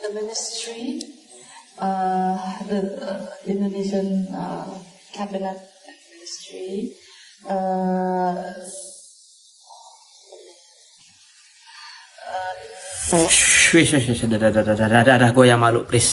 the ministry, the Indonesian cabinet ministry, dah, gue yang malu, please.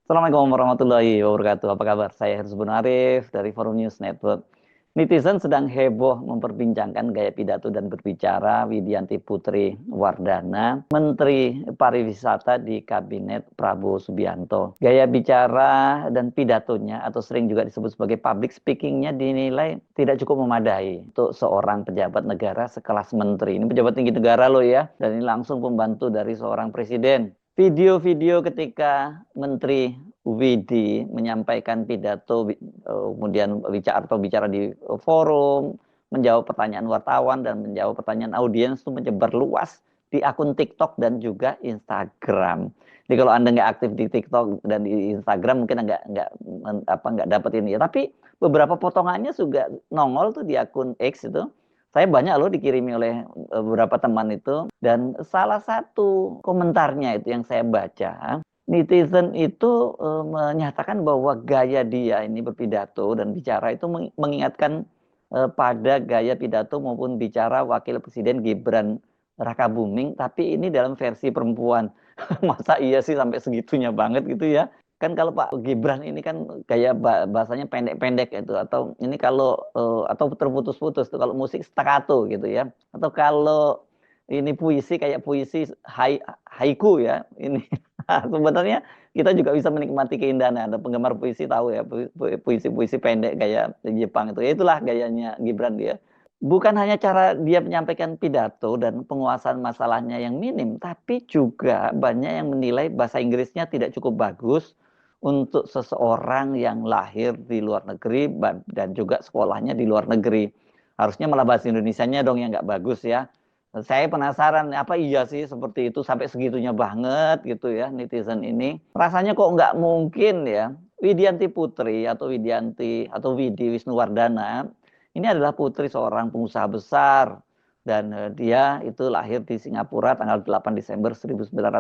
Assalamualaikum warahmatullahi wabarakatuh. Apa kabar? Saya Herzbun Arif dari Forum News Network. Netizen sedang heboh memperbincangkan gaya pidato dan berbicara Widianti Putri Wardana, Menteri Pariwisata di Kabinet Prabowo Subianto. Gaya bicara dan pidatonya atau sering juga disebut sebagai public speakingnya dinilai tidak cukup memadai untuk seorang pejabat negara sekelas menteri. Ini pejabat tinggi negara loh ya, dan ini langsung pembantu dari seorang presiden. Video-video ketika Menteri Widi menyampaikan pidato, kemudian bicara di forum, menjawab pertanyaan wartawan dan menjawab pertanyaan audiens itu menyebar luas di akun TikTok dan juga Instagram. Jadi kalau Anda nggak aktif di TikTok dan di Instagram mungkin nggak dapat ini. Tapi beberapa potongannya juga nongol tuh di akun X itu. Saya banyak loh dikirimi oleh beberapa teman itu, dan salah satu komentarnya itu yang saya baca, netizen itu menyatakan bahwa gaya dia ini berpidato dan bicara itu mengingatkan pada gaya pidato maupun bicara Wakil Presiden Gibran Rakabuming, tapi ini dalam versi perempuan. Masa iya sih sampai segitunya banget gitu ya? Kan kalau Pak Gibran ini kan gaya bahasanya pendek-pendek gitu, atau ini kalau atau terputus-putus tuh, kalau musik staccato gitu ya, atau kalau ini puisi kayak puisi haiku ya ini. Sebenarnya kita juga bisa menikmati keindahan. Ada penggemar puisi tahu ya, puisi-puisi pendek gaya Jepang itu. Ya itulah gayanya Gibran dia. Bukan hanya cara dia menyampaikan pidato dan penguasaan masalahnya yang minim, tapi juga banyak yang menilai bahasa Inggrisnya tidak cukup bagus untuk seseorang yang lahir di luar negeri dan juga sekolahnya di luar negeri. Harusnya malah bahasa Indonesianya dong yang nggak bagus ya. Saya penasaran, apa iya sih seperti itu sampai segitunya banget gitu ya netizen ini. Rasanya kok nggak mungkin ya. Widianti Putri atau Widianti atau Widi Wisnuwardana ini adalah putri seorang pengusaha besar. Dan dia itu lahir di Singapura tanggal 8 Desember 1970,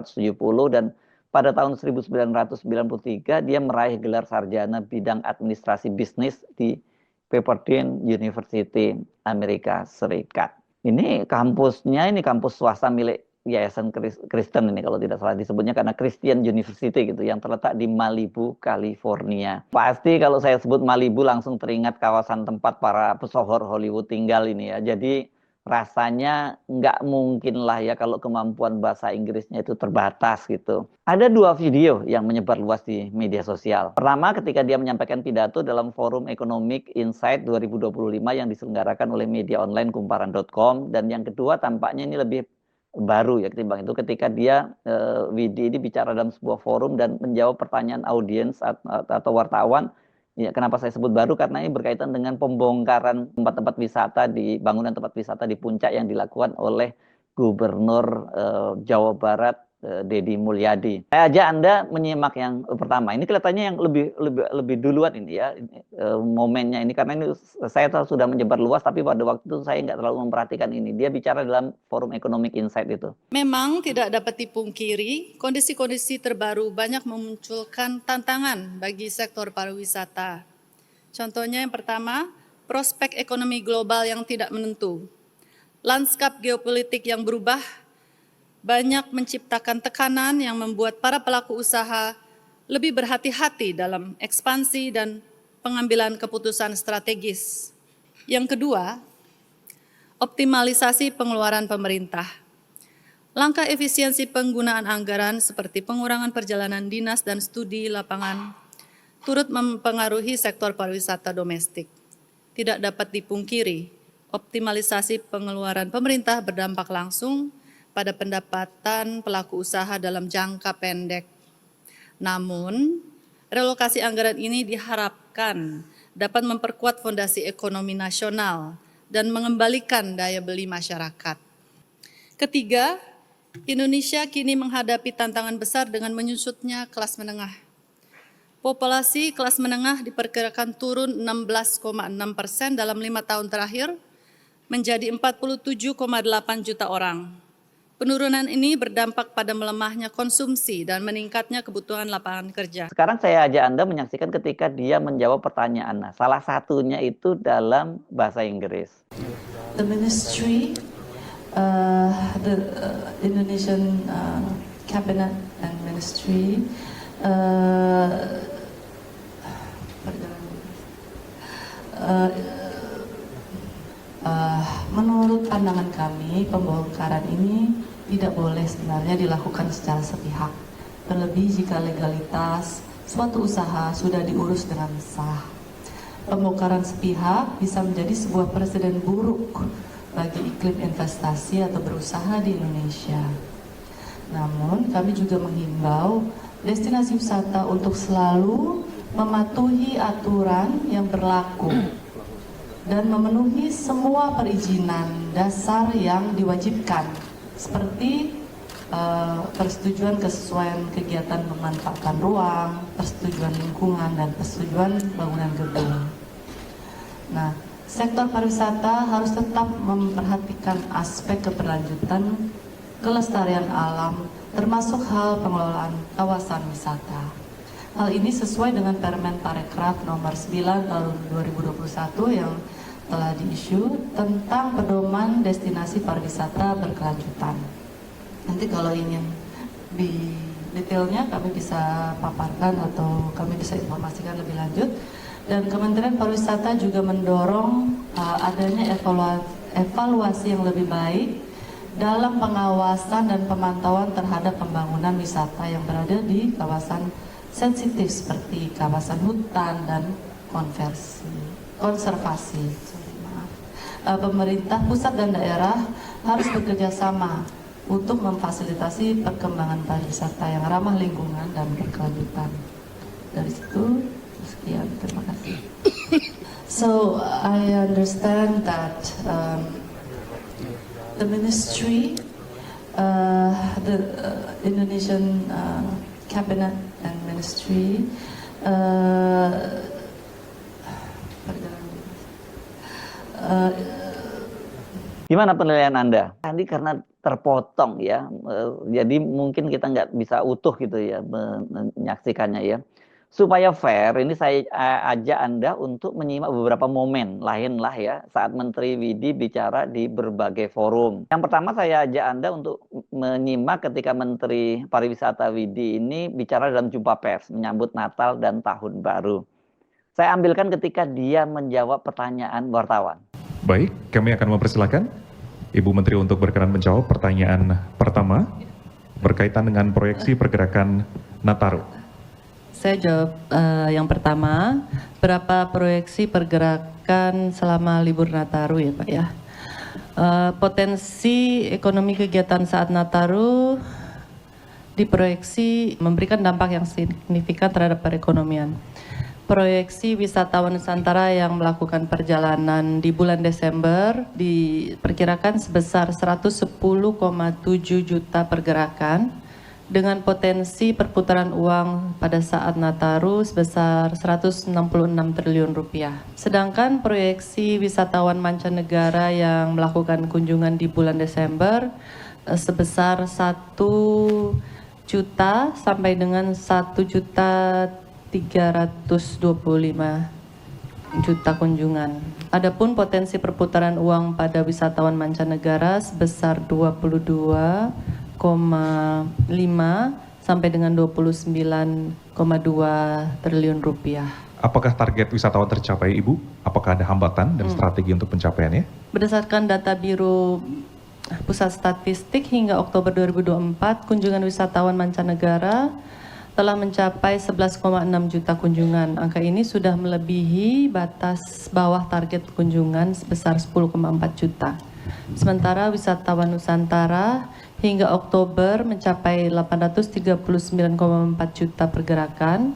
dan pada tahun 1993 dia meraih gelar sarjana bidang administrasi bisnis di Pepperdine University, Amerika Serikat. Ini kampusnya, ini kampus swasta milik Yayasan Kristen ini kalau tidak salah disebutnya, karena Christian University gitu, yang terletak di Malibu, California. Pasti kalau saya sebut Malibu langsung teringat kawasan tempat para pesohor Hollywood tinggal ini ya. Jadi rasanya nggak mungkin lah ya kalau kemampuan bahasa Inggrisnya itu terbatas gitu. Ada dua video yang menyebar luas di media sosial. Pertama ketika dia menyampaikan pidato dalam Forum Economic Insight 2025 yang diselenggarakan oleh media online kumparan.com, dan yang kedua tampaknya ini lebih baru ya ketimbang itu, ketika dia Widi ini bicara dalam sebuah forum dan menjawab pertanyaan audiens atau wartawan. Ya, kenapa saya sebut baru? Karena ini berkaitan dengan pembongkaran tempat-tempat wisata bangunan tempat wisata di Puncak yang dilakukan oleh Gubernur Jawa Barat Deddy Mulyadi. Saya ajak Anda menyimak yang pertama. Ini kelihatannya yang lebih duluan ini ya momennya ini, karena ini saya tahu sudah menyebar luas, tapi pada waktu itu saya nggak terlalu memperhatikan ini. Dia bicara dalam Forum Economic Insight itu. Memang tidak dapat dipungkiri, kondisi-kondisi terbaru banyak memunculkan tantangan bagi sektor pariwisata. Contohnya yang pertama, prospek ekonomi global yang tidak menentu. Lanskap geopolitik yang berubah banyak menciptakan tekanan yang membuat para pelaku usaha lebih berhati-hati dalam ekspansi dan pengambilan keputusan strategis. Yang kedua, optimalisasi pengeluaran pemerintah. Langkah efisiensi penggunaan anggaran seperti pengurangan perjalanan dinas dan studi lapangan turut mempengaruhi sektor pariwisata domestik. Tidak dapat dipungkiri, optimalisasi pengeluaran pemerintah berdampak langsung pada pendapatan pelaku usaha dalam jangka pendek. Namun, relokasi anggaran ini diharapkan dapat memperkuat fondasi ekonomi nasional dan mengembalikan daya beli masyarakat. Ketiga, Indonesia kini menghadapi tantangan besar dengan menyusutnya kelas menengah. Populasi kelas menengah diperkirakan turun 16,6% dalam 5 tahun terakhir menjadi 47,8 juta orang. Penurunan ini berdampak pada melemahnya konsumsi dan meningkatnya kebutuhan lapangan kerja. Sekarang saya ajak Anda menyaksikan ketika dia menjawab pertanyaan. Nah, salah satunya itu dalam bahasa Inggris. The ministry, the Indonesian cabinet and ministry menurut pandangan kami, pembongkaran ini tidak boleh sebenarnya dilakukan secara sepihak. Terlebih jika legalitas suatu usaha sudah diurus dengan sah. Pembongkaran sepihak bisa menjadi sebuah presiden buruk bagi iklim investasi atau berusaha di Indonesia. Namun, kami juga menghimbau destinasi wisata untuk selalu mematuhi aturan yang berlaku dan memenuhi semua perizinan dasar yang diwajibkan, seperti persetujuan kesesuaian kegiatan memanfaatkan ruang, persetujuan lingkungan, dan persetujuan bangunan gedung. Nah, sektor pariwisata harus tetap memperhatikan aspek keberlanjutan kelestarian alam, termasuk hal pengelolaan kawasan wisata. Hal ini sesuai dengan Permen Parekraf nomor 9 tahun 2021 yang telah diisu tentang pedoman destinasi pariwisata berkelanjutan. Nanti kalau ingin di detailnya kami bisa paparkan atau kami bisa informasikan lebih lanjut. Dan Kementerian Pariwisata juga mendorong adanya evaluasi yang lebih baik dalam pengawasan dan pemantauan terhadap pembangunan wisata yang berada di kawasan sensitif seperti kawasan hutan dan konservasi. Pemerintah pusat dan daerah harus bekerja sama untuk memfasilitasi perkembangan pariwisata yang ramah lingkungan dan berkelanjutan. Dari situ, sekian, terima kasih. So I understand that the ministry, the Indonesian cabinet and ministry, Gimana penilaian Anda? Tadi karena terpotong ya, jadi mungkin kita nggak bisa utuh gitu ya menyaksikannya ya. Supaya fair, ini saya ajak Anda untuk menyimak beberapa momen lain lah ya saat Menteri Widi bicara di berbagai forum. Yang pertama saya ajak Anda untuk menyimak ketika Menteri Pariwisata Widi ini bicara dalam jumpa pers menyambut Natal dan Tahun Baru. Saya ambilkan ketika dia menjawab pertanyaan wartawan. Baik, kami akan mempersilakan Ibu Menteri untuk berkenan menjawab pertanyaan pertama berkaitan dengan proyeksi pergerakan Nataru. Saya jawab yang pertama, berapa proyeksi pergerakan selama libur Nataru ya Pak ya. Potensi ekonomi kegiatan saat Nataru diproyeksi memberikan dampak yang signifikan terhadap perekonomian. Proyeksi wisatawan Nusantara yang melakukan perjalanan di bulan Desember diperkirakan sebesar 110,7 juta pergerakan dengan potensi perputaran uang pada saat Nataru sebesar 166 triliun rupiah. Sedangkan proyeksi wisatawan mancanegara yang melakukan kunjungan di bulan Desember sebesar 1 juta sampai dengan 1.325 juta kunjungan. Adapun potensi perputaran uang pada wisatawan mancanegara sebesar 22,5 sampai dengan 29,2 triliun rupiah. Apakah target wisatawan tercapai, Ibu? Apakah ada hambatan dan strategi untuk pencapaiannya? Berdasarkan data Biro Pusat Statistik hingga Oktober 2024, kunjungan wisatawan mancanegara telah mencapai 11,6 juta kunjungan. Angka ini sudah melebihi batas bawah target kunjungan sebesar 10,4 juta. Sementara wisatawan Nusantara hingga Oktober mencapai 839,4 juta pergerakan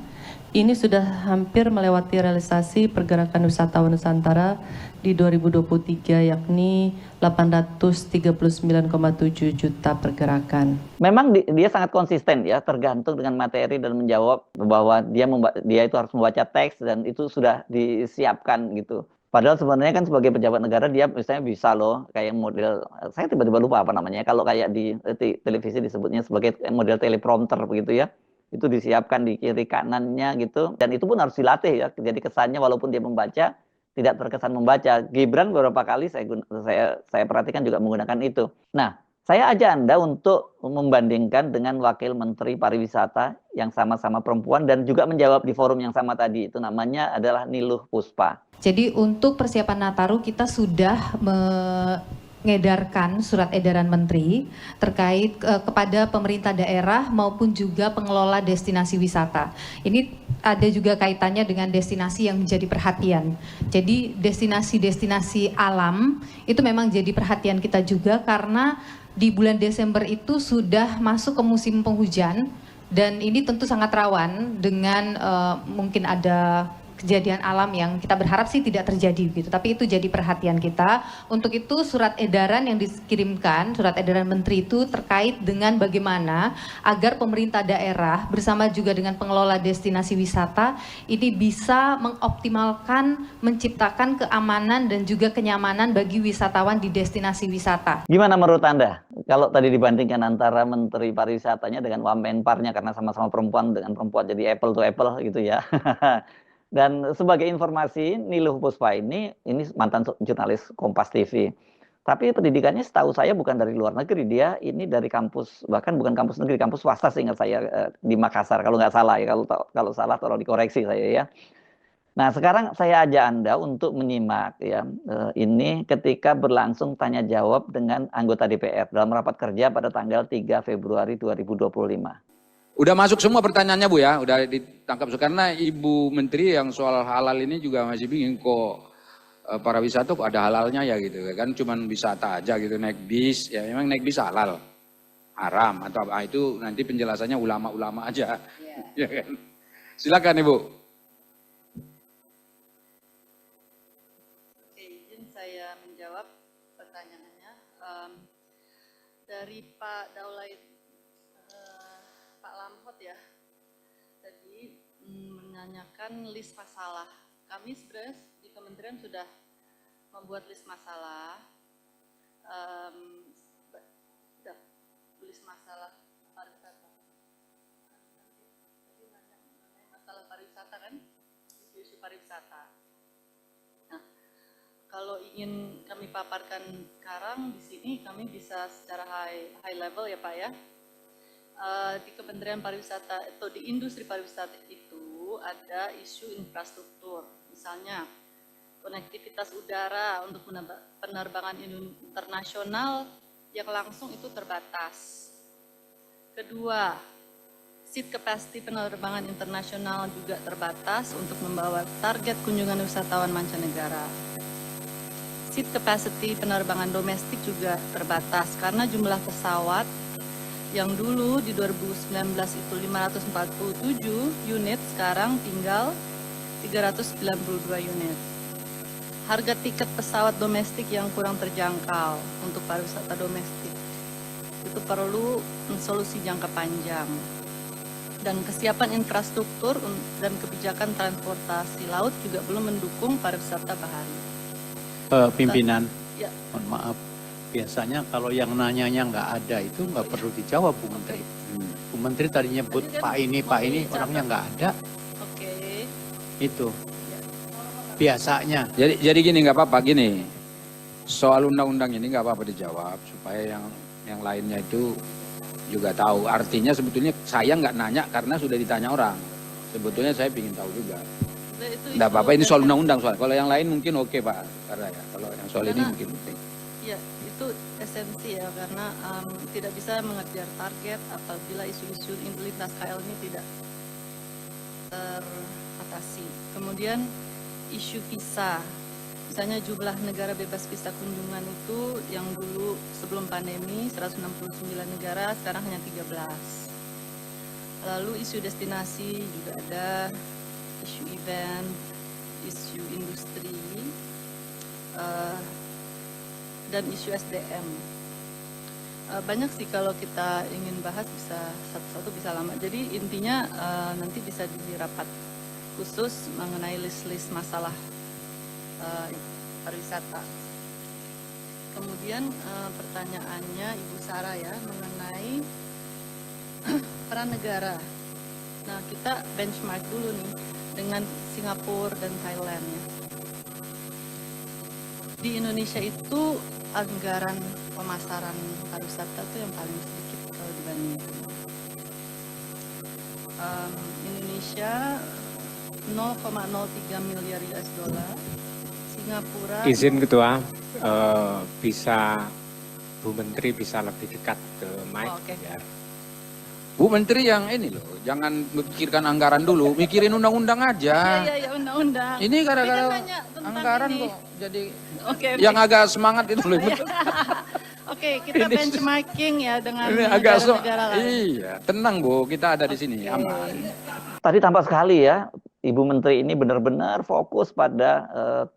Ini sudah hampir melewati realisasi pergerakan wisatawan Nusantara di 2023 yakni 839,7 juta pergerakan. Memang dia sangat konsisten ya, tergantung dengan materi dan menjawab bahwa dia itu harus membaca teks dan itu sudah disiapkan gitu. Padahal sebenarnya kan sebagai pejabat negara dia misalnya bisa loh kayak model, saya tiba-tiba lupa apa namanya, kalau kayak di televisi disebutnya sebagai model teleprompter begitu ya. Itu disiapkan di kiri kanannya gitu, dan itu pun harus dilatih ya. Jadi kesannya walaupun dia membaca tidak terkesan membaca. Gibran beberapa kali saya perhatikan juga menggunakan itu. Nah, saya ajak Anda untuk membandingkan dengan Wakil Menteri Pariwisata yang sama-sama perempuan dan juga menjawab di forum yang sama tadi. Itu namanya adalah Niluh Puspa. Jadi untuk persiapan Nataru kita sudah mengedarkan surat edaran menteri terkait kepada pemerintah daerah maupun juga pengelola destinasi wisata. Ini ada juga kaitannya dengan destinasi yang menjadi perhatian. Jadi destinasi-destinasi alam itu memang jadi perhatian kita juga karena di bulan Desember itu sudah masuk ke musim penghujan dan ini tentu sangat rawan dengan mungkin ada kejadian alam yang kita berharap sih tidak terjadi gitu, tapi itu jadi perhatian kita. Untuk itu surat edaran yang dikirimkan, surat edaran menteri itu terkait dengan bagaimana agar pemerintah daerah bersama juga dengan pengelola destinasi wisata ini bisa mengoptimalkan, menciptakan keamanan dan juga kenyamanan bagi wisatawan di destinasi wisata. Gimana menurut Anda? Kalau tadi dibandingkan antara Menteri Pariwisatanya dengan Wamenparnya karena sama-sama perempuan dengan perempuan jadi apple to apple gitu ya. Dan sebagai informasi, Niluh Puspa ini mantan jurnalis Kompas TV. Tapi pendidikannya setahu saya bukan dari luar negeri, dia ini dari kampus, bahkan bukan kampus negeri, kampus swasta seingat saya di Makassar kalau nggak salah ya, kalau salah tolong dikoreksi saya ya. Nah sekarang saya ajak Anda untuk menyimak ya, ini ketika berlangsung tanya jawab dengan anggota DPR dalam rapat kerja pada tanggal 3 Februari 2025. Udah masuk semua pertanyaannya Bu ya, udah ditangkap. Karena Ibu Menteri yang soal halal ini juga masih bingung kok para wisata kok ada halalnya ya gitu kan, cuman wisata aja gitu, naik bis, ya memang naik bis halal, haram atau apa itu nanti penjelasannya ulama-ulama aja. Ya kan? Silakan Ibu. Oke, izin saya menjawab pertanyaannya. Dari Pak Daulay Lamhot ya, tadi menanyakan list masalah. Kami sebenarnya di kementerian sudah membuat list masalah, list masalah pariwisata. Tadi masalah pariwisata kan, isu-isu pariwisata. Nah, kalau ingin kami paparkan sekarang di sini, kami bisa secara high level ya Pak ya. Di Kementerian Pariwisata atau di industri pariwisata itu ada isu infrastruktur, misalnya konektivitas udara untuk penerbangan internasional yang langsung itu terbatas. Kedua, seat capacity penerbangan internasional juga terbatas untuk membawa target kunjungan wisatawan mancanegara. Seat capacity penerbangan domestik juga terbatas karena jumlah pesawat yang dulu di 2019 itu 547 unit, sekarang tinggal 392 unit. Harga tiket pesawat domestik yang kurang terjangkau untuk pariwisata domestik. Itu perlu solusi jangka panjang. Dan kesiapan infrastruktur dan kebijakan transportasi laut juga belum mendukung pariwisata bahari. Pimpinan, Ya. mohon maaf. Biasanya kalau yang nanyanya nggak ada itu nggak perlu dijawab Bu Menteri. Bu Menteri tadi nyebut Pak ini, orangnya nggak ada. Oke. Itu biasanya. Jadi gini nggak apa-apa gini. Soal undang-undang ini nggak apa-apa dijawab supaya yang lainnya itu juga tahu. Artinya sebetulnya saya nggak nanya karena sudah ditanya orang. Sebetulnya saya ingin tahu juga. Nggak apa-apa ini soal undang-undang soal. Kalau yang lain mungkin oke Pak. Karena ya kalau yang soal ini mungkin penting. Ya, itu esensi ya, karena tidak bisa mengejar target apabila isu-isu lintas KL ini tidak teratasi. Kemudian isu visa, misalnya jumlah negara bebas visa kunjungan itu yang dulu sebelum pandemi 169 negara, sekarang hanya 13. Lalu isu destinasi juga ada, isu event, isu industri, dan isu SDM. Banyak sih kalau kita ingin bahas bisa satu-satu bisa lama. Jadi intinya nanti bisa di rapat khusus mengenai list-list masalah pariwisata. Kemudian pertanyaannya Ibu Sarah ya mengenai peran negara. Nah kita benchmark dulu nih dengan Singapura dan Thailand ya. Di Indonesia itu anggaran pemasaran pariwisata itu yang paling sedikit kalau dibandingkan. Indonesia 0,03 miliar US dollar, Singapura. Izin Ketua, bisa Bu Menteri bisa lebih dekat ke mic. Oh, oke. Biar. Bu Menteri yang ini loh, jangan memikirkan anggaran dulu, mikirin undang-undang aja. Iya, undang-undang. Ini gara-gara Dia kan nanya tentang anggaran ini. kok jadi Oke. yang agak semangat itu loh. Oke, kita Ini- benchmarking ya dengan Ini agak negara-negara lain. Iya, tenang Bu, kita ada di sini, aman. Tadi tampak sekali ya, Ibu Menteri ini benar-benar fokus pada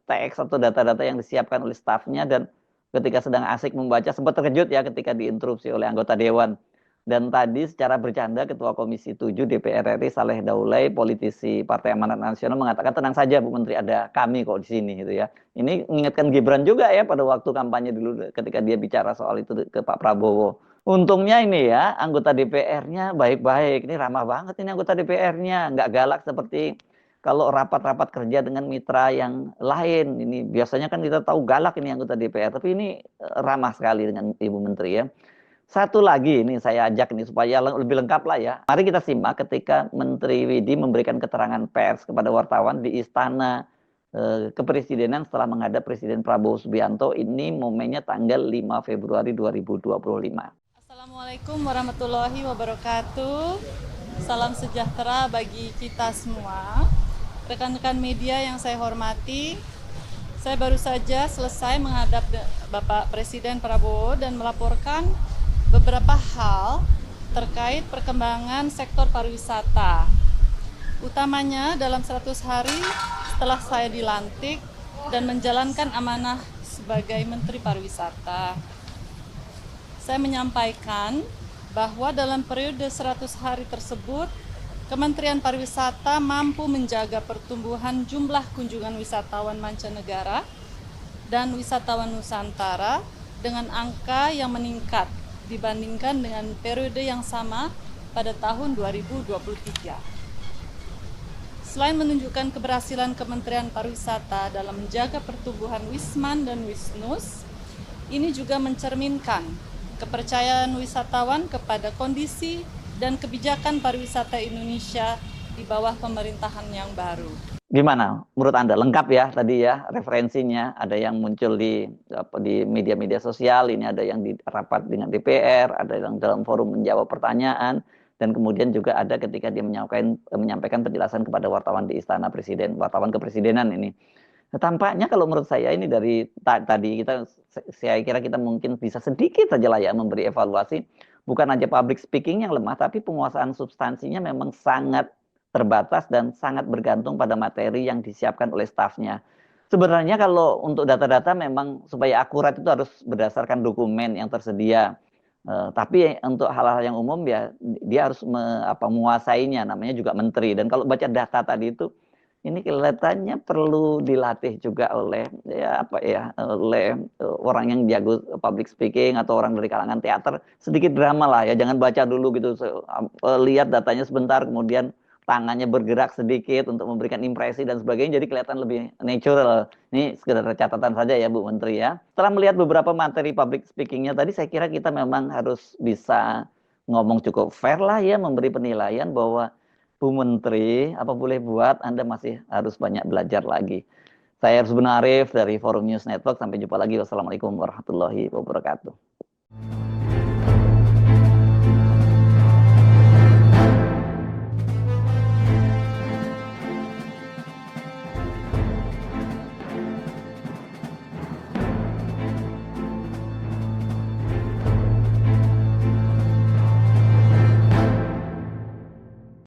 teks atau data-data yang disiapkan oleh stafnya, dan ketika sedang asik membaca sempat terkejut ya ketika diinterupsi oleh anggota Dewan. Dan tadi secara bercanda Ketua Komisi 7 DPR RI Saleh Daulay, politisi Partai Amanat Nasional, mengatakan tenang saja Bu Menteri, ada kami kok di sini gitu ya. Ini mengingatkan Gibran juga ya pada waktu kampanye dulu ketika dia bicara soal itu ke Pak Prabowo. Untungnya ini ya anggota DPR-nya baik-baik, ini ramah banget ini anggota DPR-nya, nggak galak seperti kalau rapat-rapat kerja dengan mitra yang lain. Ini biasanya kan kita tahu galak ini anggota DPR, tapi ini ramah sekali dengan Ibu Menteri ya. Satu lagi ini saya ajak ini supaya lebih lengkap lah ya. Mari kita simak ketika Menteri Widi memberikan keterangan pers kepada wartawan di Istana Kepresidenan setelah menghadap Presiden Prabowo Subianto. Ini momennya tanggal 5 Februari 2025. Assalamualaikum warahmatullahi wabarakatuh. Salam sejahtera bagi kita semua. Rekan-rekan media yang saya hormati, saya baru saja selesai menghadap Bapak Presiden Prabowo dan melaporkan beberapa hal terkait perkembangan sektor pariwisata. Utamanya dalam 100 hari setelah saya dilantik dan menjalankan amanah sebagai Menteri Pariwisata. Saya menyampaikan bahwa dalam periode 100 hari tersebut, Kementerian Pariwisata mampu menjaga pertumbuhan jumlah kunjungan wisatawan mancanegara dan wisatawan Nusantara dengan angka yang meningkat dibandingkan dengan periode yang sama pada tahun 2023. Selain menunjukkan keberhasilan Kementerian Pariwisata dalam menjaga pertumbuhan Wisman dan Wisnus, ini juga mencerminkan kepercayaan wisatawan kepada kondisi dan kebijakan pariwisata Indonesia di bawah pemerintahan yang baru. Gimana menurut Anda? Lengkap ya tadi ya referensinya, ada yang muncul di media-media sosial, ini ada yang di rapat dengan DPR, ada yang dalam forum menjawab pertanyaan, dan kemudian juga ada ketika dia menyampaikan penjelasan kepada wartawan di Istana Presiden, wartawan kepresidenan ini. Nah, tampaknya kalau menurut saya ini dari tadi saya kira kita mungkin bisa sedikit saja lah ya memberi evaluasi, bukan aja public speaking yang lemah, tapi penguasaan substansinya memang sangat terbatas dan sangat bergantung pada materi yang disiapkan oleh stafnya. Sebenarnya kalau untuk data-data memang supaya akurat itu harus berdasarkan dokumen yang tersedia. Tapi untuk hal-hal yang umum ya dia harus menguasainya, namanya juga menteri. Dan kalau baca data tadi itu, ini kelihatannya perlu dilatih juga oleh oleh orang yang jago public speaking atau orang dari kalangan teater, sedikit drama lah ya, jangan baca dulu gitu, lihat datanya sebentar kemudian tangannya bergerak sedikit untuk memberikan impresi dan sebagainya, jadi kelihatan lebih natural. Ini sekedar catatan saja ya Bu Menteri ya. Setelah melihat beberapa materi public speakingnya tadi, saya kira kita memang harus bisa ngomong cukup fair lah ya, memberi penilaian bahwa Bu Menteri, apa boleh buat, Anda masih harus banyak belajar lagi. Saya Herzbun Arif dari Forum News Network, sampai jumpa lagi. Wassalamualaikum warahmatullahi wabarakatuh.